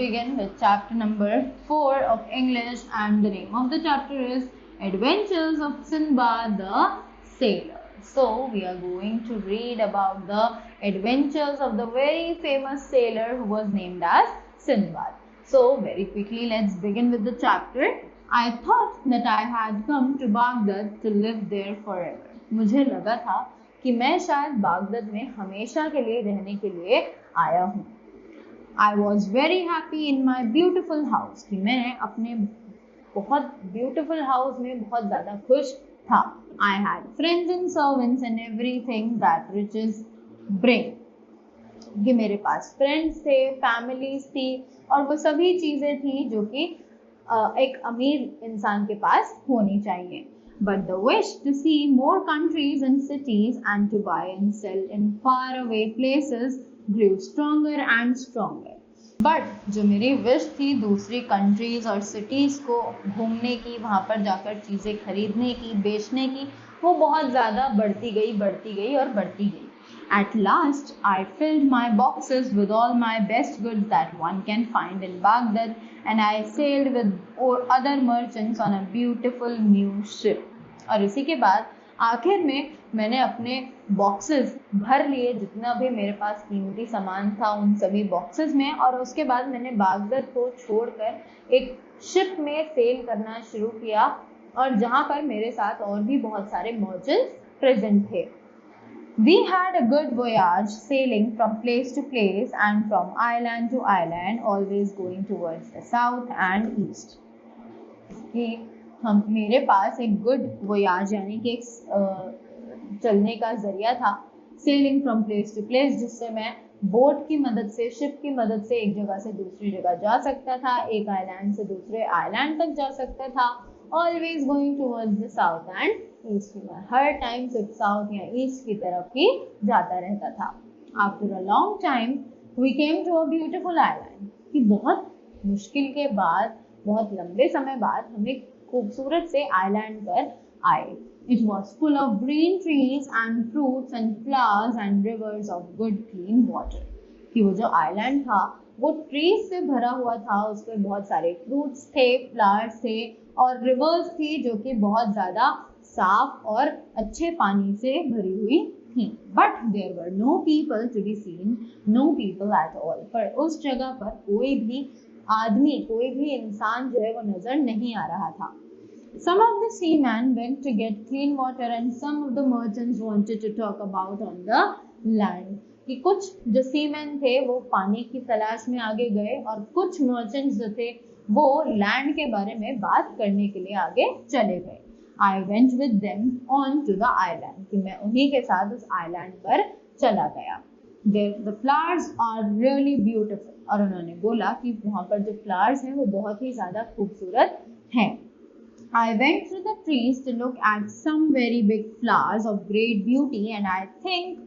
begin with chapter number 4 of English, and the name of the chapter is Adventures of Sinbad the Sailor. So we are going to read about the adventures of the very famous sailor who was named as Sinbad. So very quickly let's begin with the chapter. I thought that I had come to Baghdad to live there forever. मुझे लगा था कि मैं शायद Baghdad में हमेशा के लिए रहने के लिए आया हूँ. I was very happy in my beautiful house. कि मैं अपने बहुत beautiful house में बहुत ज़्यादा खुश था. I had friends and servants and everything that riches bring. कि मेरे पास friends थे, families थी और वो सभी चीज़ें थी जो कि एक अमीर इंसान के पास होनी चाहिए. But the wish to see more countries and cities and to buy and sell in faraway places grew stronger and stronger. But जो मेरी विश थी दूसरी कंट्रीज और सिटीज़ को घूमने की, वहाँ पर जाकर चीज़ें खरीदने की, बेचने की, वो बहुत ज़्यादा बढ़ती गई और बढ़ती गई. At last, I filled my boxes with all my best goods that one can find in Baghdad, and I sailed with other merchants on a beautiful new ship. और इसी के बाद आखिर में मैंने अपने बॉक्सेस भर लिए, जितना भी मेरे पास कीमती सामान था उन सभी बॉक्सेस में, और उसके बाद मैंने बागदाद को छोड़कर एक शिप में सेल करना शुरू किया, और जहाँ पर मेरे साथ और भी बहुत सारे मर्चेंट्स प्रेजेंट थे. We had a good voyage, sailing from place to place and from island to island, always going towards the south and east. मेरे पास एक गुड वोयाज यानी कि एक चलने का जरिया था, sailing from place to place, जिससे मैं बोट की मदद से, शिप की मदद से एक जगह से दूसरी जगह जा सकता था, एक आइलैंड से दूसरे आइलैंड तक जा सकता था. Always going towards the south and east, हर टाइम सिर्फ साउथ या ईस्ट की तरफ ही जाता रहता था. After a long time we came to a beautiful island, कि बहुत मुश्किल के बाद, बहुत लंबे समय बाद हम एक खूबसूरत से आइलैंड पर आए. It was full of green trees and fruits and flowers and rivers of good clean water. कि वो जो आइलैंड था वो ट्रीज से भरा हुआ था, उसमें बहुत सारे फ्रूट्स थे, फ्लावर्स थे और रिवर्स थी जो कि बहुत ज़्यादा साफ और अच्छे पानी से भरी हुई थी. But there were no people to be seen, no people at all. पर उस जगह पर कोई भी आदमी, कोई भी इंसान जो है वो नजर नहीं आ रहा था. Some of the seamen went to get clean water and some of the merchants wanted to talk about on the land. कि कुछ जो सीमैन थे वो पानी की तलाश में आगे गए और कुछ मर्चेंट्स जो थे वो लैंड के बारे में बात करने के लिए आगे चले गए. I went with them on to the island. कि मैं उन्हीं के साथ उस आइलैंड पर चला गया. The flowers are really beautiful. और उन्होंने बोला कि वहाँ पर जो फ्लावर्स हैं वो बहुत ही ज़्यादा खूबसूरत हैं. I went through the trees to look at some very big flowers of great beauty, and I think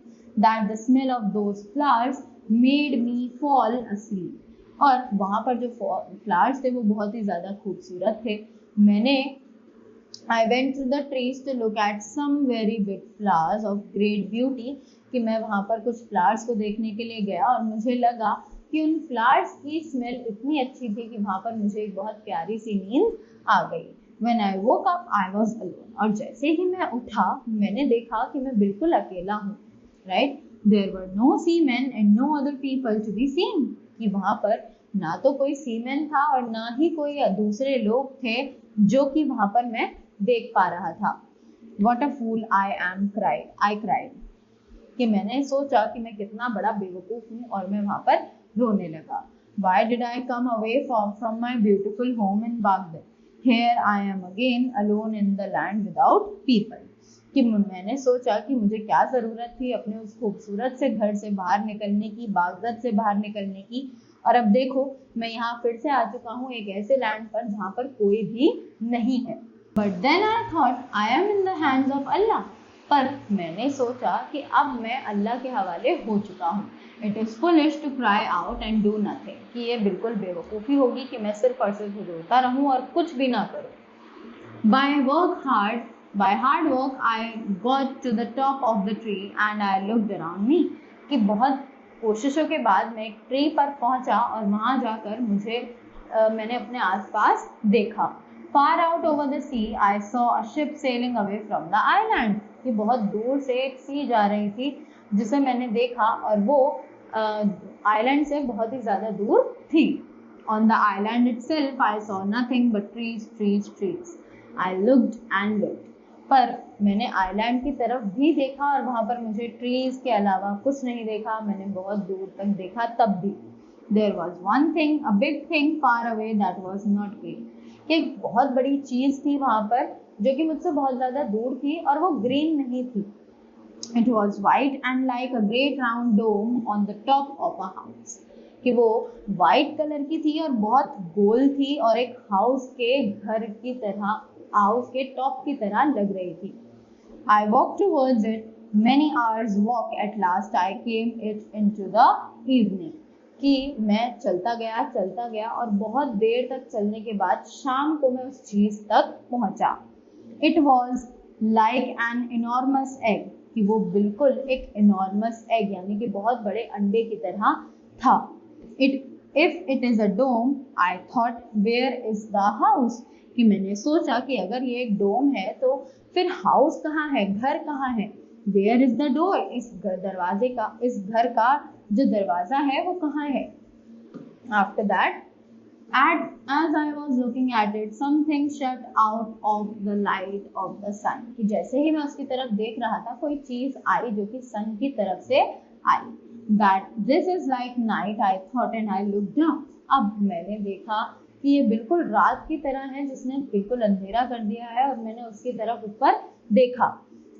that the smell of those flowers made me fall asleep. और वहाँ पर जो फ्लावर्स थे वो बहुत ही ज़्यादा खूबसूरत थे. I went to the trees to look at some very big flowers of great beauty, कि मैं वहाँ पर कुछ फ्लावर्स को देखने के लिए गया और मुझे लगा कि उन फ्लावर्स की स्मेल इतनी अच्छी थी कि वहाँ पर मुझे एक बहुत प्यारी सी नींद आ गई. When I woke up, I was alone. और जैसे ही मैं उठा मैंने देखा कि मैं बिल्कुल अकेला हूँ. Right? There were no seamen and no other people to be seen. कि वहाँ पर ना तो कोई सीमैन था और ना ही कोई दूसरे लोग थे जो कि वहाँ पर मैं देख पा रहा था. What a fool I am, I cried. कि मैंने सोचा कि मैं कितना बड़ा बेवकूफ़ हूँ और मैं वहाँ पर रोने लगा. Why did I come away from my beautiful home in Baghdad? Here I am again alone in the land without people. कि मैंने सोचा कि मुझे क्या ज़रूरत थी अपने उस खूबसूरत से घर से बाहर निकलने की, बागदाद से बाहर निकलने की, और अब देखो मैं यहाँ फिर से आ चुका हूँ एक ऐसे लैंड पर जहाँ पर कोई भी नहीं है. But then I thought I am in the hands of Allah. पर मैंने सोचा कि अब मैं अल्लाह के हवाले हो चुका हूँ. It is foolish to cry out and do nothing. कि ये बिल्कुल बेवकूफ़ी होगी कि मैं सिर्फ और सिर्फ रोता रहूँ और कुछ भी ना करूँ. By hard work I got to the top of the tree and I looked around me. कि बहुत कोशिशों के बाद मैं एक ट्री पर पहुंचा और वहां जाकर मैंने अपने आसपास देखा। Far out over the sea, I saw a ship sailing away from the island. कि बहुत दूर से एक सी जा रही थी जिसे मैंने देखा और वो आइलैंड से बहुत ही ज़्यादा दूर थी। On the island itself, I saw nothing but trees, trees, trees. I looked and looked. पर मैंने आइलैंड की तरफ भी देखा और वहाँ पर मुझे ट्रीज के अलावा कुछ नहीं देखा। मैंने बहुत दूर तक देखा तब भी। There was one thing, a big thing far away that was not green. कि एक बहुत बड़ी चीज थी वहां पर जो कि मुझसे बहुत ज्यादा दूर थी और वो ग्रीन नहीं थी। It was white and like a great round dome on the top of a house. कि वो वाइट कलर की थी और बहुत गोल थी और एक हाउस के घर की तरह, हाउस के टॉप की तरह लग रही थी। I walked towards it. Many hours walk. At last I came it into the evening. कि मैं चलता गया और बहुत देर तक चलने के बाद शाम को मैं उस चीज तक पहुंचा। It was like an enormous egg. कि वो बिल्कुल एक enormous egg यानी कि बहुत बड़े अंडे की तरह था। If it is a dome, I thought, where is the house? कि मैंने सोचा कि अगर ये एक डोम है तो फिर हाउस कहाँ है, घर कहाँ है। Where is the door? इस दरवाजे का, इस घर का जो दरवाजा है वो कहाँ है। After that, as I was looking at it, something shut out of the light of the sun. कि जैसे ही मैं उसकी तरफ देख रहा था कोई चीज आई जो कि सन की तरफ से आई। That this is like night, I thought, and I looked up. अब मैंने देखा कि ये बिल्कुल रात की तरह है जिसने बिल्कुल अंधेरा कर दिया है और मैंने उसकी तरफ ऊपर देखा।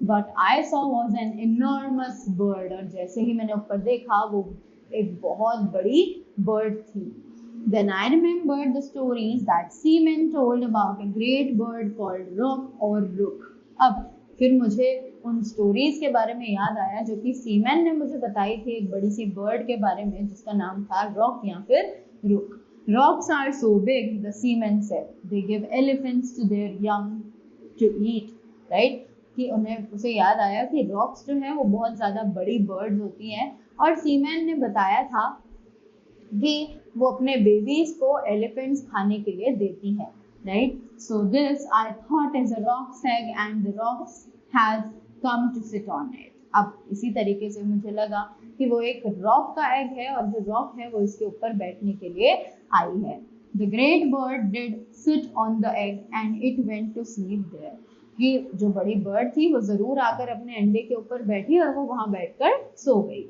What I saw was an enormous bird. और जैसे ही मैंने ऊपर देखा वो एक बहुत बड़ी bird थी। Then I remembered the stories that seamen told about a great bird called rock or rook. अब फिर मुझे उन स्टोरीज के बारे में याद आया जो कि सीमैन ने मुझे बताई थी एक बड़ी सी बर्ड के बारे में जिसका नाम था रॉक या फिर रुक। Rocks are so big, the seamen said. They give elephants to their young to eat, right? कि उसे याद आया कि रॉक्स जो है वो बहुत ज़्यादा बड़ी बर्ड्स होती हैं और सीमैन ने बताया था कि वो अपने बेबीज को एलिफेंट्स खाने के लिए देती हैं, right. So this I thought is a roc's egg and the rocs has come to sit on it. अब इसी तरीके से मुझे लगा कि वो एक रॉक का एग है और जो रॉक है वो इसके ऊपर बैठने के लिए आई है। The great bird did sit on the egg and it went to sleep there. कि जो बड़ी बर्ड थी वो जरूर आकर अपने अंडे के ऊपर बैठी और वो वहां बैठकर सो गई।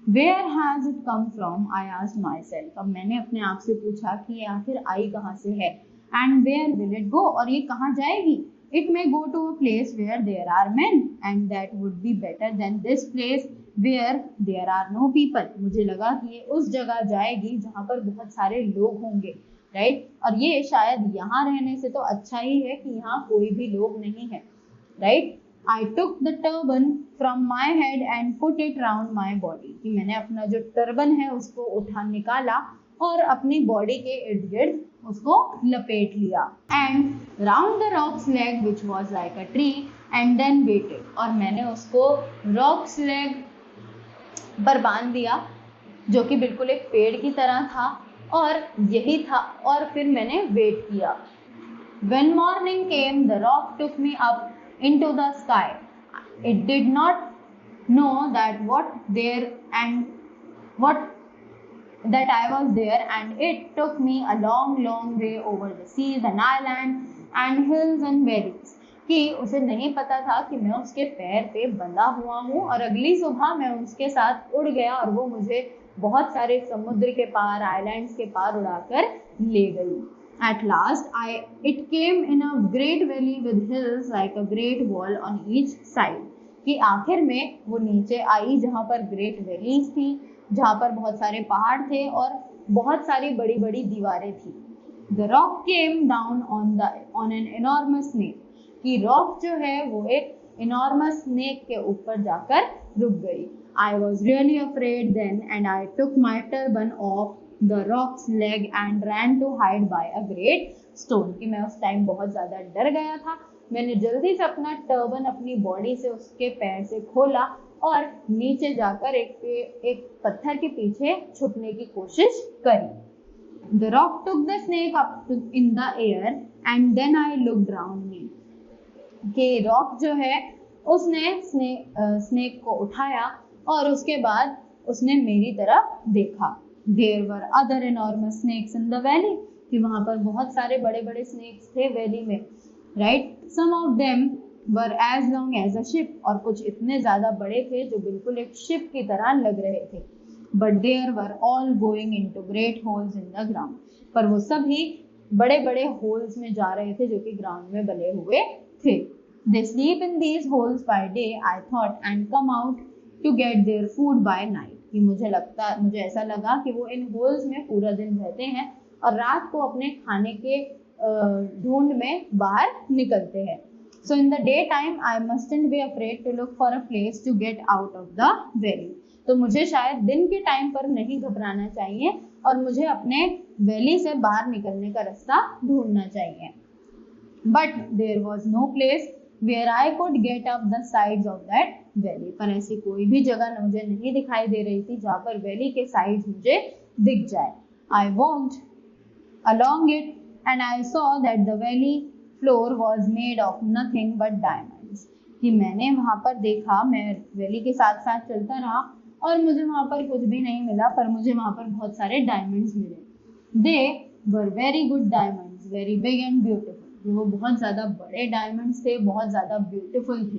Where has it come from? I asked myself. अब मैंने अपने आप से पूछा कि ये आखिर आई कहाँ से है। And where will it go? और ये कहाँ जाएगी? It may go to a place where there are men, and that would be better than this place where there are no people. मुझे लगा कि ये उस जगह जाएगी जहाँ पर बहुत सारे लोग होंगे, राइट। और ये शायद यहाँ रहने से तो अच्छा ही है कि यहाँ कोई भी लोग नहीं है, right. I took the turban from my head and put it round my body. कि मैंने अपना जो टर्बन है उसको निकाला और अपनी बॉडी के इर्द गिर्द उसको लपेट लिया। And round the rock's leg which was like a tree and then waited. और मैंने उसको rock's leg पर बांध दिया जो कि बिल्कुल एक पेड़ की तरह था और यही था और फिर मैंने वेट किया। When morning came, the rock took me up into the sky. It did not know that that I was there, and it took me a long, long way over the seas and islands and hills and valleys. कि उसे नहीं पता था कि मैं उसके पैर पे बंधा हुआ हूँ और अगली सुबह मैं उसके साथ उड़ गया और वो मुझे बहुत सारे समुद्र के पार, आइलैंड्स के पार उड़ाकर ले गई। At last, it came in a great valley with hills like a great wall on each side. कि आखिर में वो नीचे आई जहाँ पर ग्रेट वैलीज थी, जहाँ पर बहुत सारे पहाड़ थे और बहुत सारी बड़ी बड़ी दीवारें थी। The rock came down on an enormous snake. कि रॉक जो है वो एक enormous snake के ऊपर जाकर रुक गई। I was really afraid then, and I took my turban off the rock's leg and ran to hide by a great stone. कि मैं उस टाइम बहुत ज़्यादा डर गया था। मैंने जल्दी से अपना टर्बन अपनी बॉडी से उसके पैर से खोला और नीचे जाकर एक पत्थर के पीछे छुपने की कोशिश करी। The rock took the snake up in the air and then I looked around me. कि रॉक जो है उसने स्नेक को उठाया और उसके बाद उसने मेरी तरफ देखा। There were other enormous snakes in the valley, कि वहाँ पर बहुत सारे बड़े बड़े स्नेक्स थे वैली में, right? Some of them were as long as a ship, और कुछ इतने ज़्यादा बड़े थे जो बिल्कुल एक शिप की तरह लग रहे थे। But there were all going into great holes in the ground, पर वो सभी बड़े बड़े होल्स में जा रहे थे जो कि ग्राउंड में बने हुए थे। They sleep in these holes by day, I thought, and come out to get their food by night. कि मुझे ऐसा लगा कि वो इन होल्स में पूरा दिन रहते हैं और रात को अपने खाने के ढूंढ में बाहर निकलते हैं। So in the daytime I mustn't be afraid to look for a place to get out of the valley. तो मुझे शायद दिन के टाइम पर नहीं घबराना चाहिए और मुझे अपने वैली से बाहर निकलने का रास्ता ढूंढना चाहिए। But there was no place where I could get up the sides of that valley. पर ऐसी कोई भी जगह मुझे नहीं दिखाई दे रही थी जहाँ पर वैली के साइड्स मुझे दिख जाए। I walked along it and I saw that the valley floor was made of nothing but diamonds. कि मैंने वहाँ पर देखा, मैं वैली के साथ साथ चलता रहा और मुझे वहाँ पर कुछ भी नहीं मिला, पर मुझे वहाँ पर बहुत सारे डायमंड्स मिले। They were very good diamonds, very big and beautiful. वो बहुत ज़्यादा बड़े डायमंड्स थे, बहुत ज़्यादा ब्यूटीफुल थे,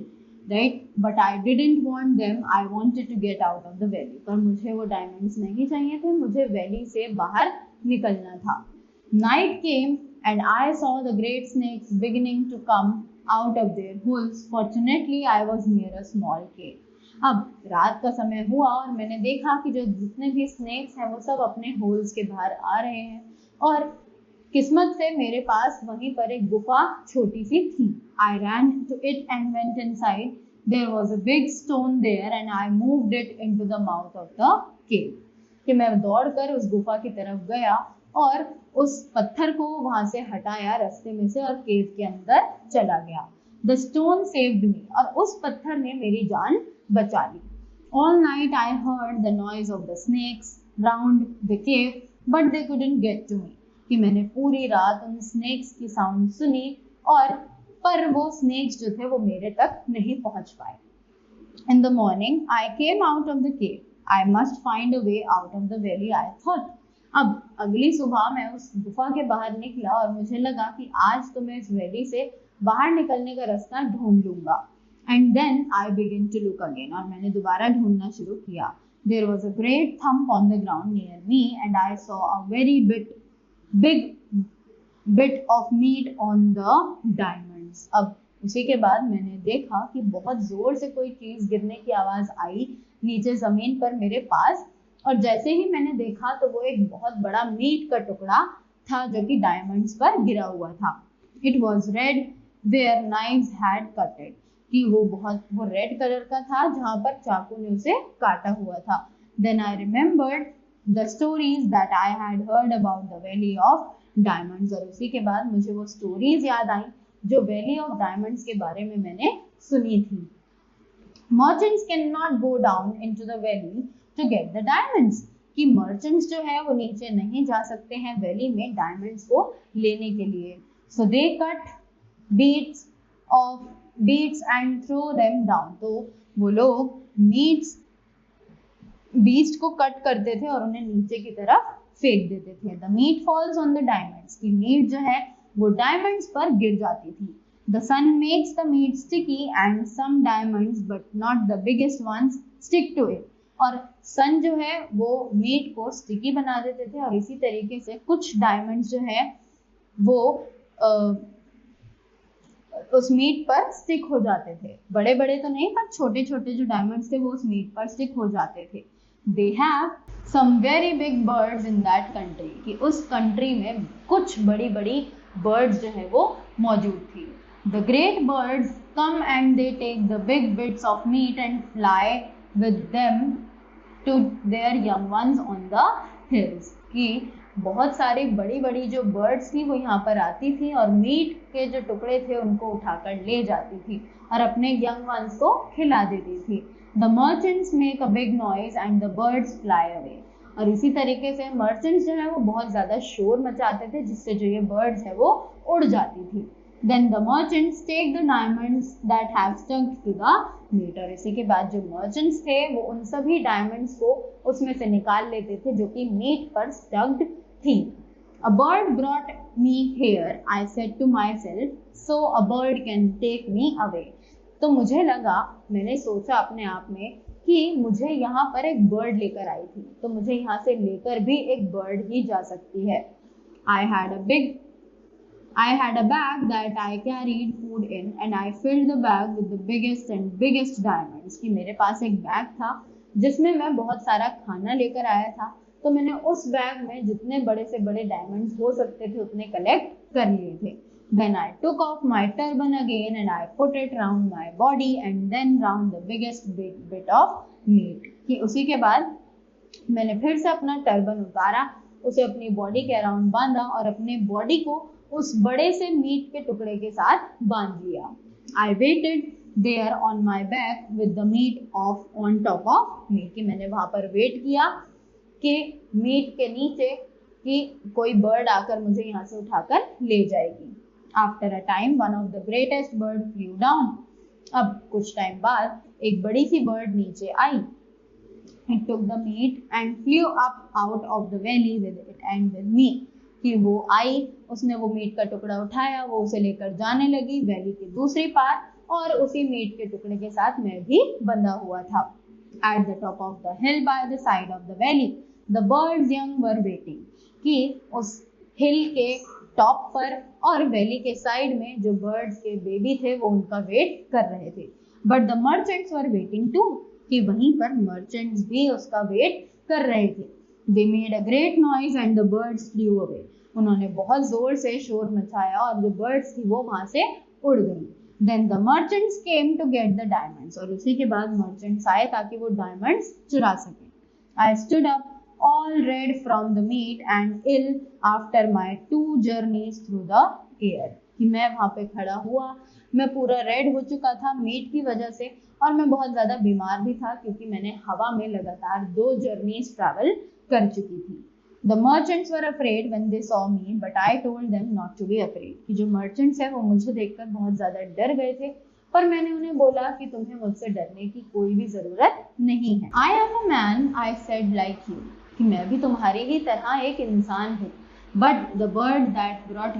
right? But I didn't want them, I wanted to get out of the valley. पर मुझे वो डायमंड्स नहीं चाहिए थे, मुझे वैली से बाहर निकलना था। Night came and I saw the great snakes beginning to come out of their holes. Fortunately I was near a small cave. अब रात का समय हुआ और मैंने देखा कि जो जितने भी स्नेक्स हैं वो सब अपने होल्स के बाहर आ रहे हैं और किस्मत से मेरे पास वहीं पर एक गुफा छोटी सी थी। I ran to it and went inside. There was a big stone there and I moved it into the mouth of the cave. कि मैं दौड़कर उस गुफा की तरफ गया और उस पत्थर को वहां से हटाया रास्ते में से और केव के अंदर चला गया। The stone saved me, और उस पत्थर ने मेरी जान बचा ली। All night I heard the noise of the snakes round the cave, but they couldn't get to me. कि मैंने पूरी रात उन स्नेक्स की साउंड सुनी और पर वो स्नेक्स जो थे वो मेरे तक नहीं पहुंच पाए। In the morning I came out of the cave. I must find a way out of the valley, I thought. अब अगली सुबह मैं उस गुफा के बाहर निकला और मुझे लगा कि आज तो मैं इस वैली से बाहर निकलने का रास्ता ढूंढ लूंगा। And then I began to look again, और मैंने दोबारा ढूंढना शुरू किया। There was a great thump on the ground near me and I saw a very big bit of meat on the diamonds. अब उसी के बाद मैंने देखा कि बहुत जोर से कोई चीज गिरने की आवाज आई नीचे जमीन पर मेरे पास, और जैसे ही मैंने देखा तो वो एक बहुत बड़ा मीट का टुकड़ा था जो कि डायमंड्स पर गिरा हुआ था। It was red where knives had cut it. कि वो रेड कलर का था जहाँ पर चाकू ने उसे काटा हुआ था। Then I remembered the stories that I had heard about the valley of diamonds. और उसी के बाद मुझे वो स्टोरीज याद आई जो वैली ऑफ डायमंड्स के बारे में मैंने सुनी थी। Merchants cannot go down into the valley to get the diamonds. कि मर्चेंट्स जो है वो नीचे नहीं जा सकते हैं वैली में डायमंड्स को लेने के लिए। So they cut beads and throw them down. तो वो लोग बीस्ट को कट करते थे और उन्हें नीचे की तरफ फेंक देते थे। The meat falls on the diamonds. कि मीट जो है वो डायमंड्स पर गिर जाती थी। The sun makes the meat sticky and some diamonds, but not the biggest ones, stick to it. और सन जो है वो मीट को स्टिकी बना देते थे और इसी तरीके से कुछ डायमंड्स जो है वो उस मीट पर स्टिक हो जाते थे। बड़े बड़े तो नहीं, पर छोटे छोटे जो डायमंड्स थे वो उस मीट पर स्टिक हो जाते थे। They have some very big birds in that country. कि उस कंट्री में कुछ बड़ी बड़ी बर्ड्स जो है वो मौजूद थी। The great birds come and they take the big bits of meat and fly with them to their young ones on the hills. कि बहुत सारी बड़ी बड़ी जो बर्ड्स थी वो यहाँ पर आती थी और मीट के जो टुकड़े थे उनको उठाकर ले जाती थी और अपने यंग वंस को खिला देती थी। The merchants make a big noise and the birds fly away. और इसी तरीके से मर्चेंट्स जो है वो बहुत ज्यादा शोर मचाते थे, जिससे जो ये बर्ड्स है वो उड़ जाती थी। Then the merchants take the diamonds that have stuck to the meat। और इसी के बाद जो मर्चेंट्स थे वो उन सभी डायमंड्स को उसमें से निकाल लेते थे जो कि मीट पर स्टक्ड थी। A bird brought me here, I said to myself, so a bird can take me away। तो मुझे लगा, मैंने सोचा अपने आप में कि मुझे यहाँ पर एक बर्ड लेकर आई थी, तो मुझे यहाँ से लेकर भी एक बर्ड ही जा सकती है। I had a bag that I carried food in and I filled the bag with the biggest diamonds। कि मेरे पास एक बैग था जिसमें मैं बहुत सारा खाना लेकर आया था, तो मैंने उस बैग में जितने बड़े से बड़े डायमंड्स हो सकते थे उतने कलेक्ट कर लिए थे। Then I took off my turban again and I put it round my body and then round the biggest bit of meat। कि उसी के बाद मैंने फिर से अपना टर्बन उतारा, उसे अपनी बॉडी के अराउंड बांधा और अपने बॉडी को उस बड़े से मीट के टुकड़े के साथ बांध लिया। I waited there on my back with the meat on top of me। कि मैंने वहां पर वेट किया कि मीट के नीचे कि कोई बर्ड आकर मुझे यहाँ से उठाकर ले जाएगी। After a time one of the greatest bird flew down। अब कुछ टाइम बाद एक बड़ी सी बर्ड नीचे आई। It took the meat and flew up out of the valley with it and with me। कि वो आई, उसने वो मीट का टुकड़ा उठाया, वो उसे लेकर जाने लगी वैली के दूसरी पार, और उसी मीट के टुकड़े के साथ मैं भी बंधा हुआ था। At the top of the hill by the side of the valley, the birds young were waiting। कि उस हिल के टॉप पर और वैली के साइड में जो बर्ड्स के बेबी थे वो उनका वेट कर रहे थे। But the merchants were waiting too। कि वहीं पर मर्चेंट्स भी उसका वेट कर रहे थे। They made a great noise and the birds flew away। उन्होंने बहुत जोर से शोर मचाया और जो बर्ड्स थी वो वहां से उड़ गई। Then the merchants came to get the diamonds। और उसी के बाद मर्चेंट्स आए ताकि वो डायमंड्स चुरा सके। I stood up all red from the meat and ill after my 2 journeys through the air। कि मैं वहां पे खड़ा हुआ, मैं पूरा रेड हो चुका था मीट की वजह से, और मैं बहुत ज्यादा बीमार भी था क्योंकि मैंने हवा में लगातार 2 जर्नीज ट्रैवल कर चुकी थी। The merchants were afraid when they saw me, but I told them not to be afraid। कि जो merchants है वो मुझे देखकर बहुत ज्यादा डर गए थे, पर मैंने उन्हें बोला कि तुम्हें मुझसे डरने की कोई भी जरूरत नहीं है। I am a man, I said, like you। कि मैं भी तुम्हारी ही तरह एक इंसान हूँ। But the bird that brought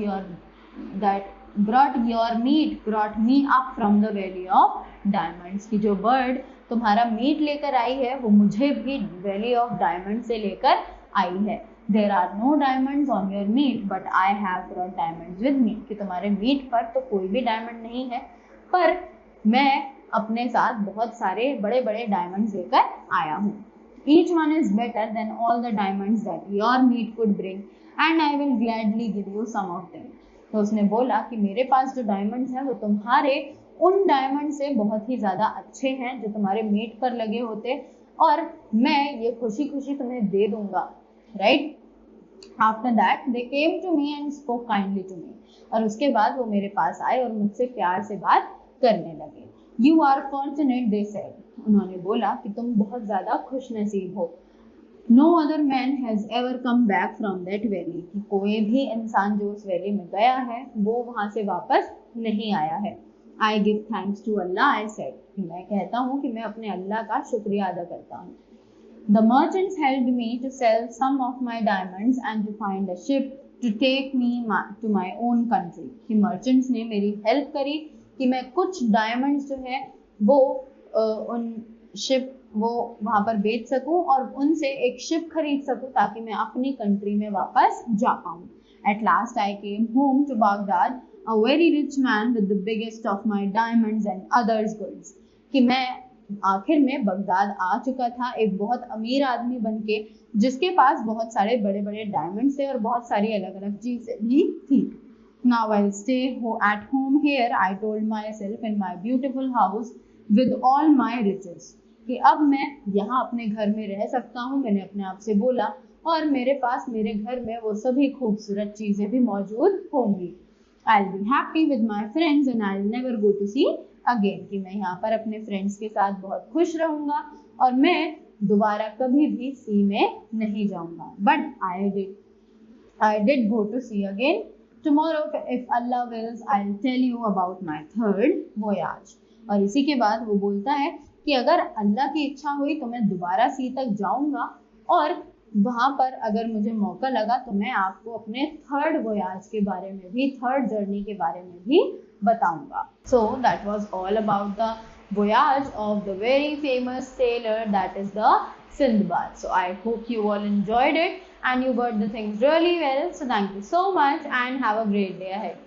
your meat brought me up from the valley of diamonds। की जो बर्ड तुम्हारा मीट लेकर आई है वो मुझे भी वैली ऑफ डायमंड से लेकर आई है। There are no diamonds on your meat, but I have brought diamonds with me। कि तुम्हारे मीट पर तो कोई भी डायमंड नहीं है, पर मैं अपने साथ बहुत सारे बड़े बड़े डायमंड्स लेकर आया हूँ। Each one is better than all the diamonds that your meat could bring, and I will gladly give you some of them। तो उसने बोला कि मेरे पास जो डायमंड्स हैं वो तुम्हारे उन डायमंड से बहुत ही ज्यादा अच्छे हैं जो तुम्हारे मीट पर लगे होते, और मैं ये खुशी खुशी तुम्हें दे दूंगा। Right? After that they came to me and spoke kindly to me। और उसके बाद वो मेरे पास आए और मुझसे प्यार से बात करने लगे। You are fortunate, they said। उन्होंने बोला कि तुम बहुत ज्यादा खुशनसीब हो। No other man has ever come back from that valley। कि कोई भी इंसान जो उस वैली में गया है वो वहां से वापस नहीं आया है। I give thanks to Allah, I said। कि मैं कहता हूँ कि मैं अपने अल्लाह का शुक्रिया अदा करता हूँ। The merchants helped me to sell some of my diamonds and to find a ship to take me to my own country। कि merchants ने मेरी हेल्प करी कि मैं कुछ डायमंड्स जो है वो उन शिप वो वहां पर बेच सकूं और उनसे एक शिप खरीद सकूं ताकि मैं अपनी कंट्री में वापस जा पाऊं। At last I came home to Baghdad, a very rich man with the biggest of my diamonds and others goods। कि मैं आखिर में बगदाद आ चुका था एक बहुत अमीर आदमी बनके जिसके पास बहुत सारे बड़े बड़े डायमंड थे और बहुत सारी अलग अलग चीजें भी थी। Now I'll stay at home here, I told myself, in my beautiful house with all my riches। कि अब मैं यहाँ अपने घर में रह सकता हूँ, मैंने अपने आप से बोला, और मेरे पास मेरे घर में वो सभी खूबसूरत चीजें भी मौजूद होंगी। I'll be happy with my friends and I'll never go to sea again कि मैं यहाँ पर अपने फ्रेंड्स के साथ बहुत खुश रहूंगा और मैं दोबारा कभी भी सी में नहीं जाऊंगा. But I did go to sea again. Tomorrow, if Allah wills, I'll tell you about my third voyage. और इसी के बाद वो बोलता है कि अगर अल्लाह की इच्छा हुई तो मैं दोबारा सी तक जाऊंगा और वहां पर अगर मुझे मौका लगा तो मैं आपको अपने थर्ड वोयाज के बारे में भी, थर्ड जर्नी के बारे में भी बताऊंगा. So that was all about the voyage of the very famous sailor, that is the Sindbad. So I hope you all enjoyed it and you got the things really well. So thank you so much and have a great day ahead.